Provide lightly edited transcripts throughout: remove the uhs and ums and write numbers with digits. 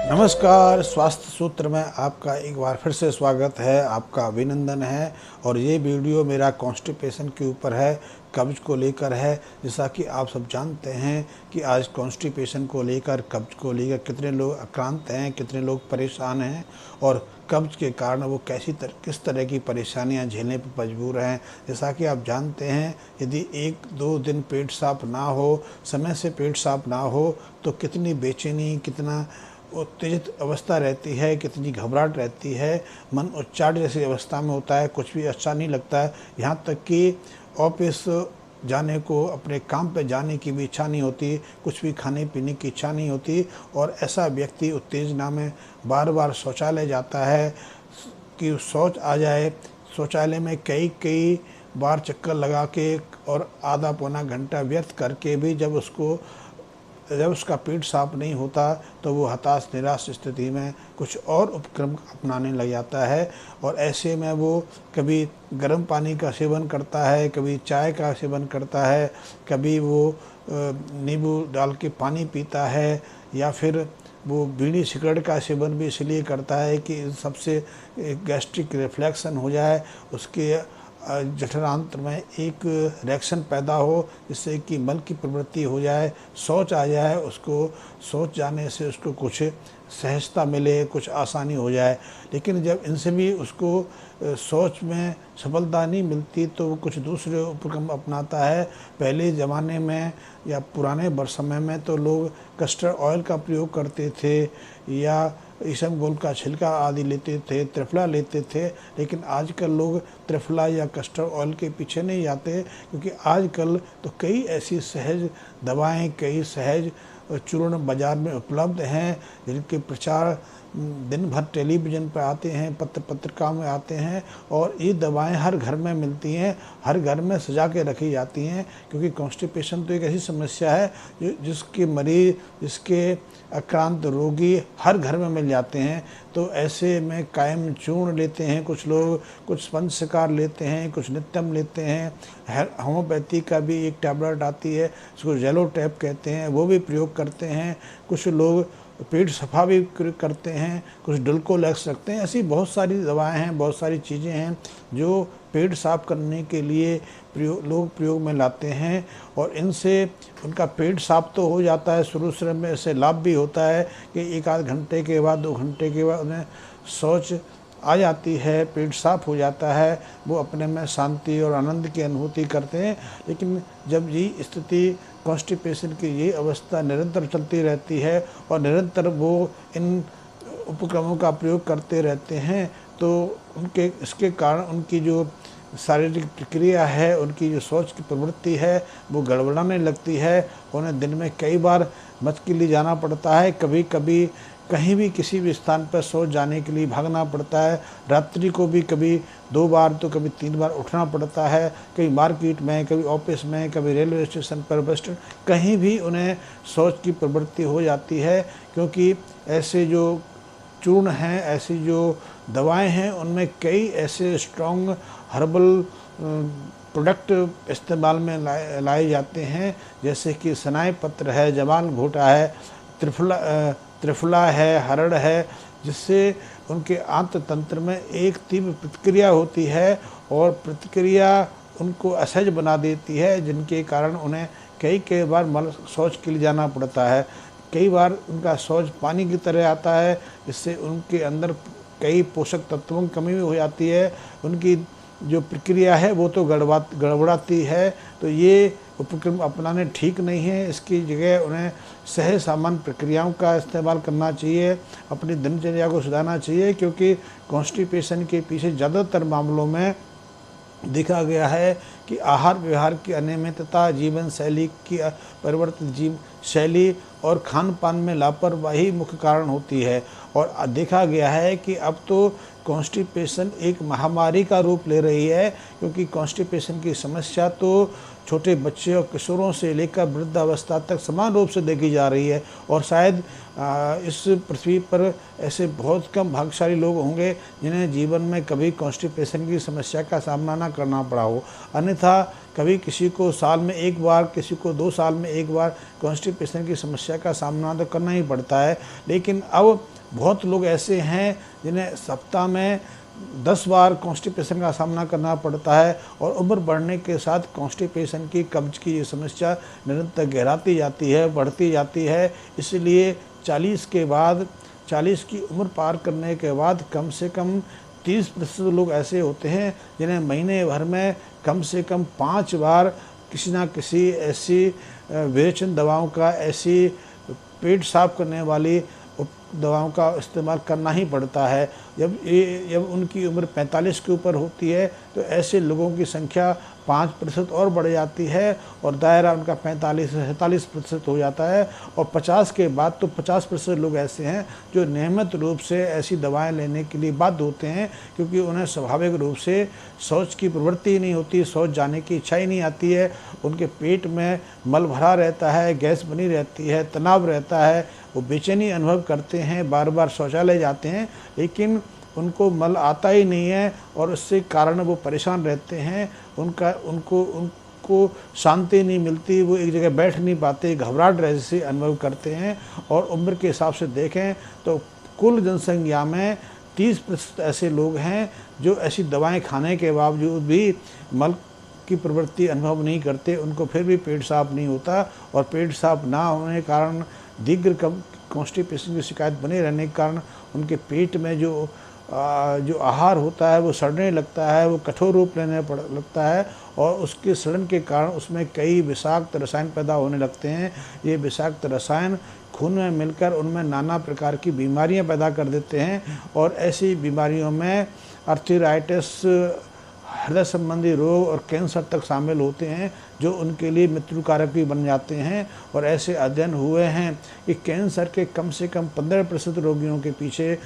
नमस्कार। स्वास्थ्य सूत्र में आपका एक बार फिर से स्वागत है, आपका अभिनंदन है। और ये वीडियो मेरा कॉन्स्टिपेशन के ऊपर है, कब्ज को लेकर है। जैसा कि आप सब जानते हैं कि आज कॉन्स्टिपेशन को लेकर, कब्ज को लेकर कितने लोग आक्रांत हैं, कितने लोग परेशान हैं और कब्ज के कारण वो किस तरह की परेशानियां झेलने पर मजबूर हैं। जैसा कि आप जानते हैं, यदि 1-2 दिन पेट साफ ना हो, समय से पेट साफ ना हो, तो कितनी बेचैनी, कितना उत्तेजित अवस्था रहती है, कितनी घबराहट रहती है, मन उच्चाट जैसी अवस्था में होता है, कुछ भी अच्छा नहीं लगता है। यहाँ तक कि ऑफिस जाने को, अपने काम पे जाने की भी इच्छा नहीं होती, कुछ भी खाने पीने की इच्छा नहीं होती। और ऐसा व्यक्ति उत्तेजना में बार बार शौचालय जाता है कि शौच आ जाए। शौचालय में कई कई बार चक्कर लगा के और आधा पौना घंटा व्यर्थ करके भी जब उसका पेट साफ नहीं होता तो वो हताश निराश स्थिति में कुछ और उपक्रम अपनाने लग जाता है। और ऐसे में वो कभी गर्म पानी का सेवन करता है, कभी चाय का सेवन करता है, कभी वो नींबू डाल के पानी पीता है, या फिर वो बीड़ी सिगरेट का सेवन भी इसलिए करता है कि सबसे गैस्ट्रिक रिफ्लेक्शन हो जाए, उसके जठरांत्र में एक रिएक्शन पैदा हो, जिससे कि मल की प्रवृत्ति हो जाए, शौच आ जाए, उसको शौच जाने से उसको कुछ सहजता मिले, कुछ आसानी हो जाए। लेकिन जब इनसे भी उसको शौच में सफलता नहीं मिलती तो वो कुछ दूसरे उपक्रम अपनाता है। पहले ज़माने में या पुराने समय में तो लोग कस्टर्ड ऑयल का प्रयोग करते थे या इसबगोल का छिलका आदि लेते थे, त्रिफला लेते थे। लेकिन आजकल लोग त्रिफला या कस्टर्ड ऑयल के पीछे नहीं जाते, क्योंकि आजकल तो कई ऐसी सहज दवाएं, कई सहज चूर्ण बाज़ार में उपलब्ध हैं, जिनके प्रचार दिन भर टेलीविज़न पर आते हैं, पत्रिका में आते हैं। और ये दवाएं हर घर में मिलती हैं, हर घर में सजा के रखी जाती हैं। क्योंकि कॉन्स्टिपेशन तो एक ऐसी समस्या है जिसके मरीज, जिसके आक्रांत रोगी हर घर में मिल जाते हैं। तो ऐसे में कायम चूर्ण लेते हैं कुछ लोग, कुछ पंचकार लेते हैं, कुछ नित्यम लेते हैं। होम्योपैथी का भी एक टैबलेट आती है, उसको जेलो टैब कहते हैं, वो भी प्रयोग करते हैं। कुछ लोग पेट सफा भी करते हैं, कुछ डुल्कोलेक्स रखते हैं। ऐसी बहुत सारी दवाएं हैं, बहुत सारी चीज़ें हैं जो पेट साफ करने के लिए लोग प्रयोग में लाते हैं। और इनसे उनका पेट साफ तो हो जाता है, शुरू में इससे लाभ भी होता है कि 1-8 घंटे के बाद, 2 घंटे के बाद उन्हें शौच आ जाती है, पेट साफ हो जाता है, वो अपने में शांति और आनंद की अनुभूति करते हैं। लेकिन जब ये स्थिति, कॉन्स्टिपेशन की ये अवस्था निरंतर चलती रहती है और निरंतर वो इन उपक्रमों का प्रयोग करते रहते हैं, तो इसके कारण उनकी जो शारीरिक प्रक्रिया है, उनकी जो सोच की प्रवृत्ति है, वो गड़बड़ाने लगती है। उन्हें दिन में कई बार मत के लिए जाना पड़ता है, कभी कभी कहीं भी किसी भी स्थान पर शौच जाने के लिए भागना पड़ता है। रात्रि को भी कभी 2 बार तो कभी 3 बार उठना पड़ता है, कभी मार्केट में, कभी ऑफिस में, कभी रेलवे स्टेशन पर, बस स्टैंड, कहीं भी उन्हें शौच की प्रवृत्ति हो जाती है। क्योंकि ऐसे जो चूर्ण हैं, ऐसी जो दवाएं हैं, उनमें कई ऐसे स्ट्रॉन्ग हर्बल प्रोडक्ट इस्तेमाल में लाए जाते हैं, जैसे कि सनाई पत्र है, जवान घोटा है, त्रिफला है, हरड़ है, जिससे उनके आंत तंत्र में एक तीव्र प्रतिक्रिया होती है और प्रतिक्रिया उनको असहज बना देती है, जिनके कारण उन्हें कई बार शौच के लिए जाना पड़ता है। कई बार उनका शौच पानी की तरह आता है, जिससे उनके अंदर कई पोषक तत्वों की कमी भी हो जाती है। उनकी जो प्रक्रिया है वो तो गड़बड़ाती है। तो ये उपक्रम अपनाने ठीक नहीं है। इसकी जगह उन्हें सहज सामान्य प्रक्रियाओं का इस्तेमाल करना चाहिए, अपनी दिनचर्या को सुधारना चाहिए। क्योंकि कॉन्स्टिपेशन के पीछे ज़्यादातर मामलों में देखा गया है कि आहार व्यवहार की अनियमितता, जीवन शैली की परिवर्तित जीवन शैली और खान पान में लापरवाही मुख्य कारण होती है। और देखा गया है कि अब तो कॉन्स्टिपेशन एक महामारी का रूप ले रही है, क्योंकि कॉन्स्टिपेशन की समस्या तो छोटे बच्चे और किशोरों से लेकर वृद्धावस्था तक समान रूप से देखी जा रही है। और शायद इस पृथ्वी पर ऐसे बहुत कम भाग्यशाली लोग होंगे जिन्हें जीवन में कभी कॉन्स्टिपेशन की समस्या का सामना ना करना पड़ा हो। अन्यथा कभी किसी को साल में 1 बार, किसी को 2 साल में 1 बार कॉन्स्टिपेशन की समस्या का सामना तो करना ही पड़ता है। लेकिन अब बहुत लोग ऐसे हैं जिन्हें सप्ताह में 10 बार कॉन्स्टिपेशन का सामना करना पड़ता है और उम्र बढ़ने के साथ कॉन्स्टिपेशन की, कब्ज की ये समस्या निरंतर गहराती जाती है, बढ़ती जाती है। इसलिए 40 की उम्र पार करने के बाद कम से कम 30% लोग ऐसे होते हैं जिन्हें महीने भर में कम से कम 5 बार किसी ना किसी ऐसी विरेचन दवाओं का, ऐसी पेट साफ करने वाली दवाओं का इस्तेमाल करना ही पड़ता है। जब उनकी उम्र 45 के ऊपर होती है तो ऐसे लोगों की संख्या 5% और बढ़ जाती है और दायरा उनका 45 से 47% हो जाता है। और 50 के बाद तो 50% लोग ऐसे हैं जो नियमित रूप से ऐसी दवाएं लेने के लिए बाध्य होते हैं, क्योंकि उन्हें स्वाभाविक रूप से शौच की प्रवृत्ति ही नहीं होती, शौच जाने की इच्छा ही नहीं आती है। उनके पेट में मल भरा रहता है, गैस बनी रहती है, तनाव रहता है, वो बेचैनी अनुभव करते हैं, बार बार शौचालय जाते हैं लेकिन उनको मल आता ही नहीं है और उससे कारण वो परेशान रहते हैं। उनको शांति नहीं मिलती, वो एक जगह बैठ नहीं पाते, घबराहट जैसे अनुभव करते हैं। और उम्र के हिसाब से देखें तो कुल जनसंख्या में 30% ऐसे लोग हैं जो ऐसी दवाएं खाने के बावजूद भी मल की प्रवृत्ति अनुभव नहीं करते, उनको फिर भी पेट साफ नहीं होता। और पेट साफ ना होने के कारण दीर्घ कॉन्स्टिपेशन की शिकायत बने रहने के कारण उनके पेट में जो आहार होता है वो सड़ने लगता है, वो कठोर रूप लेने लगता है और उसके सड़न के कारण उसमें कई विषाक्त रसायन पैदा होने लगते हैं। ये विषाक्त रसायन खून में मिलकर उनमें नाना प्रकार की बीमारियां पैदा कर देते हैं और ऐसी बीमारियों में आर्थराइटिस, हृदय संबंधी रोग और कैंसर तक शामिल होते हैं, जो उनके लिए मृत्यु कारक भी बन जाते हैं। और ऐसे अध्ययन हुए हैं कि कैंसर के कम से कम 15% रोगियों के पीछे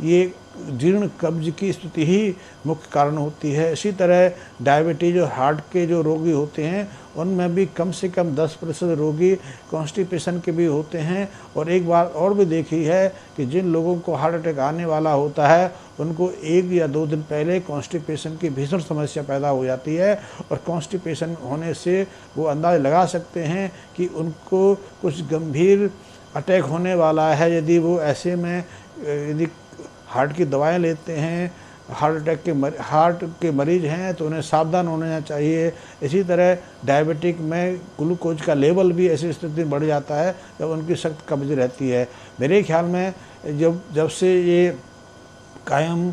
ये जीर्ण कब्ज की स्थिति ही मुख्य कारण होती है। इसी तरह डायबिटीज और हार्ट के जो रोगी होते हैं उनमें भी कम से कम 10% रोगी कॉन्स्टिपेशन के भी होते हैं। और एक बात और भी देखी है कि जिन लोगों को हार्ट अटैक आने वाला होता है उनको 1 या 2 दिन पहले कॉन्स्टिपेशन की भीषण समस्या पैदा हो जाती है और कॉन्स्टिपेशन होने से वो अंदाज़ लगा सकते हैं कि उनको कुछ गंभीर अटैक होने वाला है। यदि वो ऐसे में यदि हार्ट की दवाएं लेते हैं, हार्ट के मरीज हैं तो उन्हें सावधान होना चाहिए। इसी तरह डायबिटिक में ग्लूकोज का लेवल भी ऐसी स्थिति में बढ़ जाता है जब उनकी सख्त कब्ज रहती है। मेरे ख्याल में जब से ये कायम,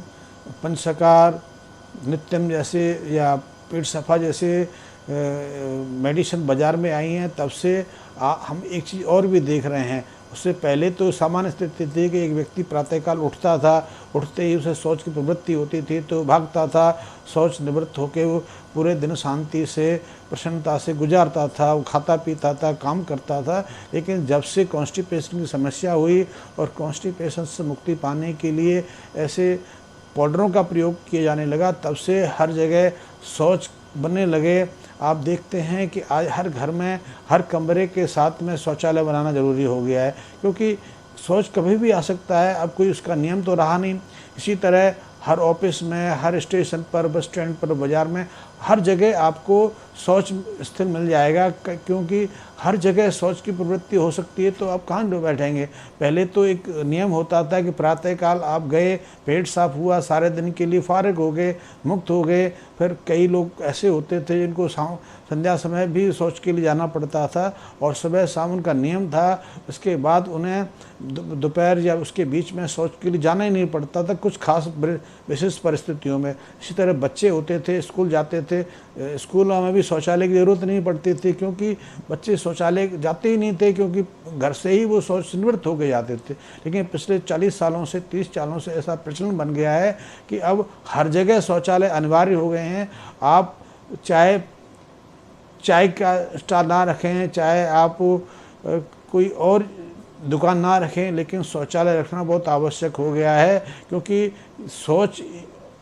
पंचशकार, नित्यम जैसे या पेट सफा जैसे मेडिसिन बाज़ार में आई हैं तब से हम एक चीज़ और भी देख रहे हैं। उससे पहले तो सामान्य स्थिति थी कि एक व्यक्ति प्रातःकाल उठता था, उठते ही उसे शौच की प्रवृत्ति होती थी तो भागता था, शौच निवृत्त होकर वो पूरे दिन शांति से, प्रसन्नता से गुजारता था, वो खाता पीता था, काम करता था। लेकिन जब से कॉन्स्टिपेशन की समस्या हुई और कॉन्स्टिपेशन से मुक्ति पाने के लिए ऐसे पाउडरों का प्रयोग किया जाने लगा, तब से हर जगह शौच बनने लगे। आप देखते हैं कि आज हर घर में, हर कमरे के साथ में शौचालय बनाना ज़रूरी हो गया है, क्योंकि शौच कभी भी आ सकता है, अब कोई उसका नियम तो रहा नहीं। इसी तरह हर ऑफिस में, हर स्टेशन पर, बस स्टैंड पर, बाज़ार में, हर जगह आपको शौच स्थल मिल जाएगा, क्योंकि हर जगह शौच की प्रवृत्ति हो सकती है तो आप कहाँ बैठेंगे। पहले तो एक नियम होता था कि प्रातःकाल आप गए, पेट साफ हुआ, सारे दिन के लिए फारिग हो गए, मुक्त हो गए। फिर कई लोग ऐसे होते थे जिनको संध्या समय भी शौच के लिए जाना पड़ता था और सुबह शाम उनका नियम था। उसके बाद उन्हें दोपहर या उसके बीच में शौच के लिए जाना ही नहीं पड़ता था, कुछ खास विशेष परिस्थितियों में। इसी तरह बच्चे होते थे, स्कूल जाते थे, स्कूलों में भी शौचालय की ज़रूरत नहीं पड़ती थी, क्योंकि बच्चे शौचालय जाते ही नहीं थे, क्योंकि घर से ही वो शौच निवृत्त होकर जाते थे। लेकिन पिछले 40 सालों से, 30 सालों से ऐसा प्रचलन बन गया है कि अब हर जगह शौचालय अनिवार्य हो गए हैं। आप चाय का स्टॉल ना रखें, चाहे आप कोई और दुकान ना रखें, लेकिन शौचालय रखना बहुत आवश्यक हो गया है, क्योंकि शौच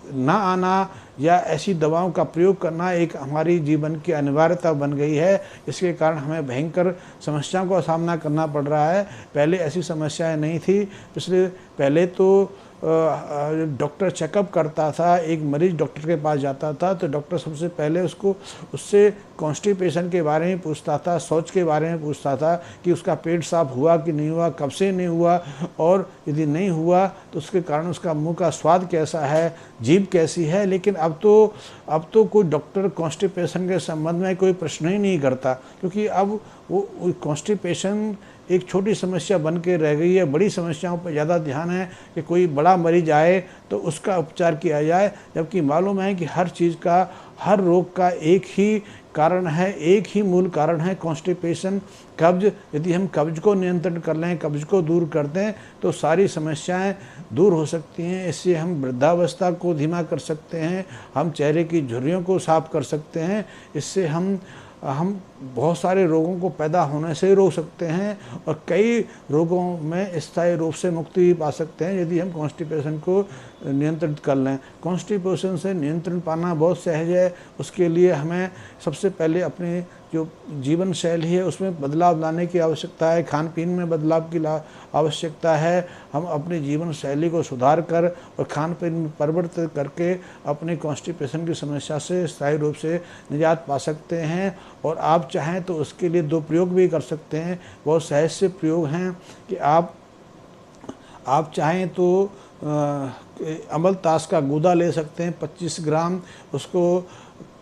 ना आना या ऐसी दवाओं का प्रयोग करना एक हमारी जीवन की अनिवार्यता बन गई है। इसके कारण हमें भयंकर समस्याओं का सामना करना पड़ रहा है। पहले ऐसी समस्याएं नहीं थी। पहले तो डॉक्टर चेकअप करता था, एक मरीज डॉक्टर के पास जाता था तो डॉक्टर सबसे पहले उससे कॉन्स्टिपेशन के बारे में पूछता था, शौच के बारे में पूछता था कि उसका पेट साफ हुआ कि नहीं हुआ, कब से नहीं हुआ, और यदि नहीं हुआ तो उसके कारण उसका मुंह का स्वाद कैसा है, जीभ कैसी है। लेकिन अब तो कोई डॉक्टर कॉन्स्टिपेशन के संबंध में कोई प्रश्न ही नहीं करता, क्योंकि अब वो कॉन्स्टिपेशन एक छोटी समस्या बन के रह गई है। बड़ी समस्याओं पर ज़्यादा ध्यान है कि कोई बड़ा मरीज आए तो उसका उपचार किया जाए, जबकि मालूम है कि हर चीज़ का, हर रोग का एक ही कारण है, एक ही मूल कारण है कॉन्स्टिपेशन, कब्ज। यदि हम कब्ज को नियंत्रण कर लें, कब्ज को दूर कर दें तो सारी समस्याएं दूर हो सकती हैं। इससे हम वृद्धावस्था को धीमा कर सकते हैं, हम चेहरे की झुर्रियों को साफ कर सकते हैं, इससे हम बहुत सारे रोगों को पैदा होने से रोक सकते हैं और कई रोगों में स्थायी रूप से मुक्ति भी पा सकते हैं यदि हम कॉन्स्टिपेशन को नियंत्रित कर लें। कॉन्स्टिपेशन से नियंत्रण पाना बहुत सहज है। उसके लिए हमें सबसे पहले अपनी जो जीवन शैली है उसमें बदलाव लाने की आवश्यकता है, खान पीन में बदलाव की आवश्यकता है। हम अपनी जीवन शैली को सुधार कर और खान पीन में परिवर्तन करके अपने कॉन्स्टिपेशन की समस्या से स्थायी रूप से निजात पा सकते हैं। और आप चाहें तो उसके लिए 2 प्रयोग भी कर सकते हैं, बहुत सहज से प्रयोग हैं कि आप चाहें तो अमलतास का गूदा ले सकते हैं 25 ग्राम, उसको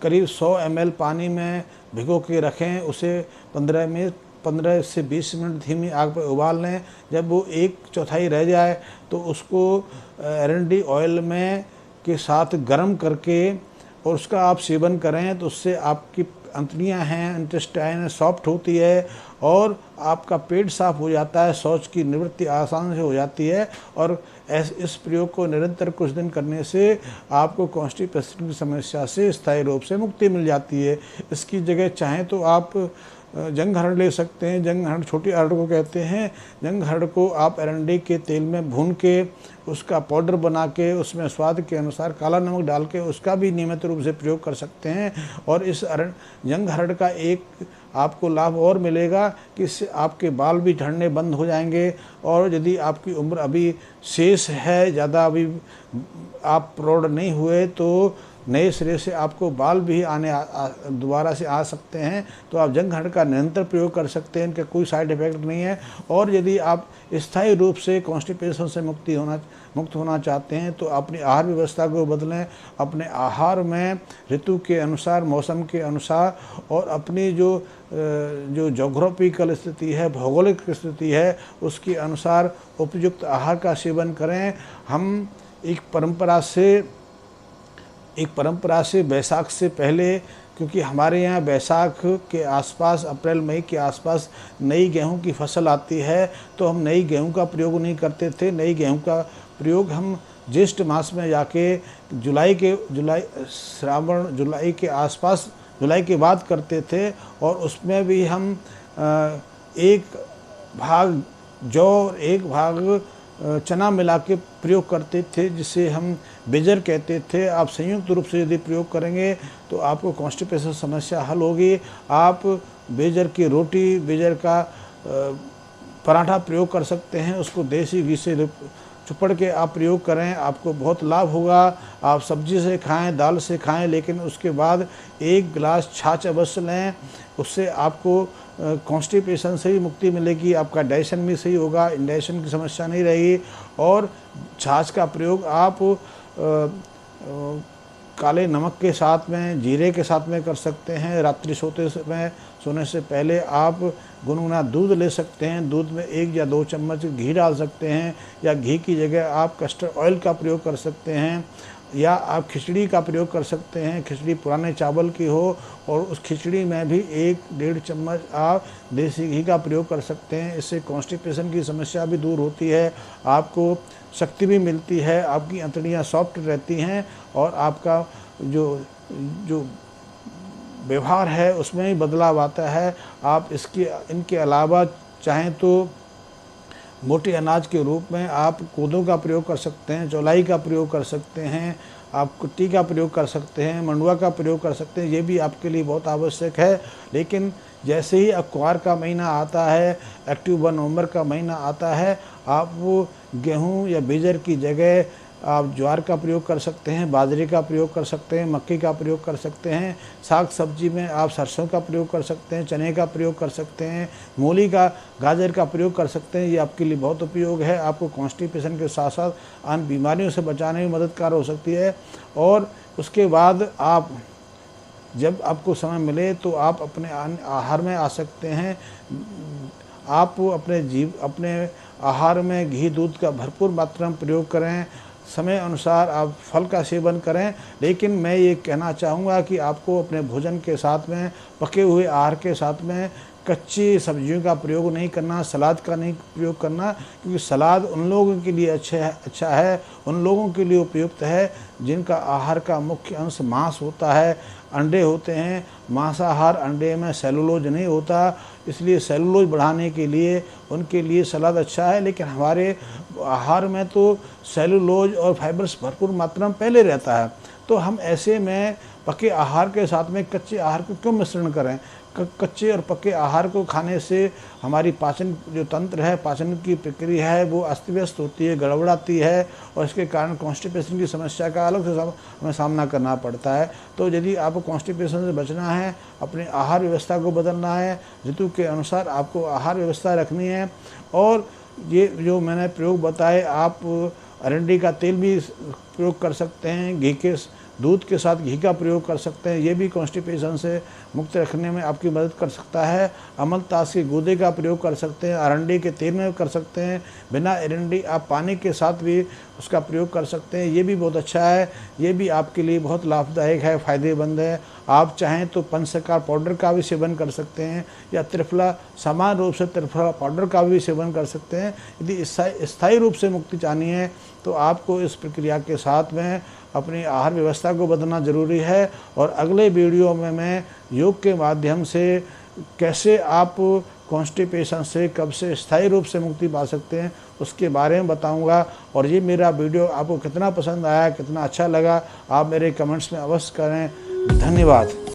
करीब 100 ml पानी में भिगो के रखें, उसे 15 से 20 मिनट धीमी आग पर उबाल लें। जब वो 1/4 रह जाए तो उसको एरंडी ऑयल में के साथ गर्म करके और उसका आप सेवन करें तो उससे आपकी अंतड़ियाँ हैं, इंटेस्टाइन सॉफ्ट होती है और आपका पेट साफ हो जाता है, शौच की निवृत्ति आसान से हो जाती है। और इस प्रयोग को निरंतर कुछ दिन करने से आपको कॉन्स्टिपेशन की समस्या से स्थायी रूप से मुक्ति मिल जाती है। इसकी जगह चाहें तो आप जंघहरड़ ले सकते हैं। जंघहरड़ छोटी अरड़ को कहते हैं। जंघहरड़ को आप एरंडी के तेल में भून के उसका पाउडर बना के उसमें स्वाद के अनुसार काला नमक डाल के उसका भी नियमित रूप से प्रयोग कर सकते हैं। और इस जंघहरड़ का एक आपको लाभ और मिलेगा कि इससे आपके बाल भी झड़ने बंद हो जाएंगे। और यदि आपकी उम्र अभी शेष है, ज़्यादा अभी आप प्रौढ़ नहीं हुए, तो नए सिरे से आपको बाल भी दोबारा से आ सकते हैं। तो आप जंघहरड़ का निरंतर प्रयोग कर सकते हैं, इनका कोई साइड इफेक्ट नहीं है। और यदि आप स्थायी रूप से कॉन्स्टिपेशन से मुक्त होना चाहते हैं तो अपनी आहार व्यवस्था को बदलें। अपने आहार में ऋतु के अनुसार, मौसम के अनुसार और अपनी जो जोग्राफिकल स्थिति है, भौगोलिक स्थिति है, उसके अनुसार उपयुक्त आहार का सेवन करें। हम एक परंपरा से बैसाख से पहले, क्योंकि हमारे यहाँ बैसाख के आसपास, अप्रैल मई के आसपास नई गेहूं की फसल आती है, तो हम नई गेहूं का प्रयोग नहीं करते थे। नई गेहूं का प्रयोग हम ज्येष्ठ मास में जाके जुलाई के आसपास, जुलाई के बाद करते थे। और उसमें भी हम एक भाग जौ और एक भाग चना मिला के प्रयोग करते थे, जिसे हम बेजर कहते थे। आप संयुक्त रूप से यदि प्रयोग करेंगे तो आपको कॉन्स्टिपेशन समस्या हल होगी। आप बेजर की रोटी, बेजर का पराठा प्रयोग कर सकते हैं, उसको देसी घी से चुपड़ के आप प्रयोग करें, आपको बहुत लाभ होगा। आप सब्जी से खाएं, दाल से खाएं, लेकिन उसके बाद 1 गिलास छाछ अवश्य लें। उससे आपको कॉन्स्टिपेशन से ही मुक्ति मिलेगी, आपका डाइजेशन भी सही होगा, इंडाइजेशन की समस्या नहीं रहेगी। और छाछ का प्रयोग आप काले नमक के साथ में, जीरे के साथ में कर सकते हैं। रात्रि सोने से पहले आप गुनगुना दूध ले सकते हैं, दूध में 1 या 2 चम्मच घी डाल सकते हैं, या घी की जगह आप कस्टर्ड ऑयल का प्रयोग कर सकते हैं, या आप खिचड़ी का प्रयोग कर सकते हैं। खिचड़ी पुराने चावल की हो और उस खिचड़ी में भी 1-1.5 चम्मच आप देसी घी का प्रयोग कर सकते हैं। इससे कॉन्स्टिपेशन की समस्या भी दूर होती है, आपको शक्ति भी मिलती है, आपकी अंतड़ियाँ सॉफ्ट रहती हैं और आपका जो व्यवहार है उसमें ही बदलाव आता है। आप इनके अलावा चाहें तो मोटे अनाज के रूप में आप कोदो का प्रयोग कर सकते हैं, चौलाई का प्रयोग कर सकते हैं, आप कुट्टी का प्रयोग कर सकते हैं, मंडुआ का प्रयोग कर सकते हैं, ये भी आपके लिए बहुत आवश्यक है। लेकिन जैसे ही अक्वार का महीना आता है, अक्टूबर नवंबर का महीना आता है, आप वो गेहूँ या बीजर की जगह आप ज्वार का प्रयोग कर सकते हैं, बाजरे का प्रयोग कर सकते हैं, मक्की का प्रयोग कर सकते हैं। साग सब्जी में आप सरसों का प्रयोग कर सकते हैं, चने का प्रयोग कर सकते हैं, मूली का, गाजर का प्रयोग कर सकते हैं। ये आपके लिए बहुत उपयोग है, आपको कॉन्स्टिपेशन के साथ साथ अन्य बीमारियों से बचाने में मददगार हो सकती है। और उसके बाद आप जब आपको समय मिले तो आप अपने आहार में आ सकते हैं। आप अपने आहार में घी दूध का भरपूर मात्रा में प्रयोग करें, समय अनुसार आप फल का सेवन करें। लेकिन मैं ये कहना चाहूँगा कि आपको अपने भोजन के साथ में, पके हुए आहार के साथ में कच्ची सब्जियों का प्रयोग नहीं करना, सलाद का नहीं प्रयोग करना, क्योंकि सलाद उन लोगों के लिए अच्छा है, उन लोगों के लिए उपयुक्त है जिनका आहार का मुख्य अंश मांस होता है, अंडे होते हैं। मांसाहार अंडे में सेलुलोज नहीं होता, इसलिए सेलुलोज बढ़ाने के लिए उनके लिए सलाद अच्छा है। लेकिन हमारे आहार में तो सेलुलोज और फाइबर्स भरपूर मात्रा में पहले रहता है, तो हम ऐसे में पके आहार के साथ में कच्चे आहार को क्यों मिश्रण करें। कच्चे और पके आहार को खाने से हमारी पाचन जो तंत्र है, पाचन की प्रक्रिया है, वो अस्त व्यस्त होती है, गड़बड़ाती है, और इसके कारण कॉन्स्टिपेशन की समस्या का अलग से हमें सामना करना पड़ता है। तो यदि आपको कॉन्स्टिपेशन से बचना है, अपनी आहार व्यवस्था को बदलना है, ऋतु के अनुसार आपको आहार व्यवस्था रखनी है। और ये जो मैंने प्रयोग बताए, आप अरंडी का तेल भी प्रयोग कर सकते हैं, दूध के साथ घी का प्रयोग कर सकते हैं, ये भी कॉन्स्टिपेशन से मुक्त रखने में आपकी मदद कर सकता है। अमलतास के गूदे का प्रयोग कर सकते हैं, अरंडी के तेल में कर सकते हैं, बिना अरंडी आप पानी के साथ भी उसका प्रयोग कर सकते हैं, ये भी बहुत अच्छा है, ये भी आपके लिए बहुत लाभदायक है, फ़ायदेमंद है। आप चाहें तो पंचशकार पाउडर का भी सेवन कर सकते हैं, या त्रिफला, समान रूप से त्रिफला पाउडर का भी सेवन कर सकते हैं। यदि स्थायी रूप से मुक्ति चाहनी है तो आपको इस प्रक्रिया के साथ में अपनी आहार व्यवस्था को बदलना ज़रूरी है। और अगले वीडियो में मैं योग के माध्यम से कैसे आप कॉन्स्टिपेशन से कब से स्थायी रूप से मुक्ति पा सकते हैं उसके बारे में बताऊंगा। और ये मेरा वीडियो आपको कितना पसंद आया, कितना अच्छा लगा, आप मेरे कमेंट्स में अवश्य करें। धन्यवाद।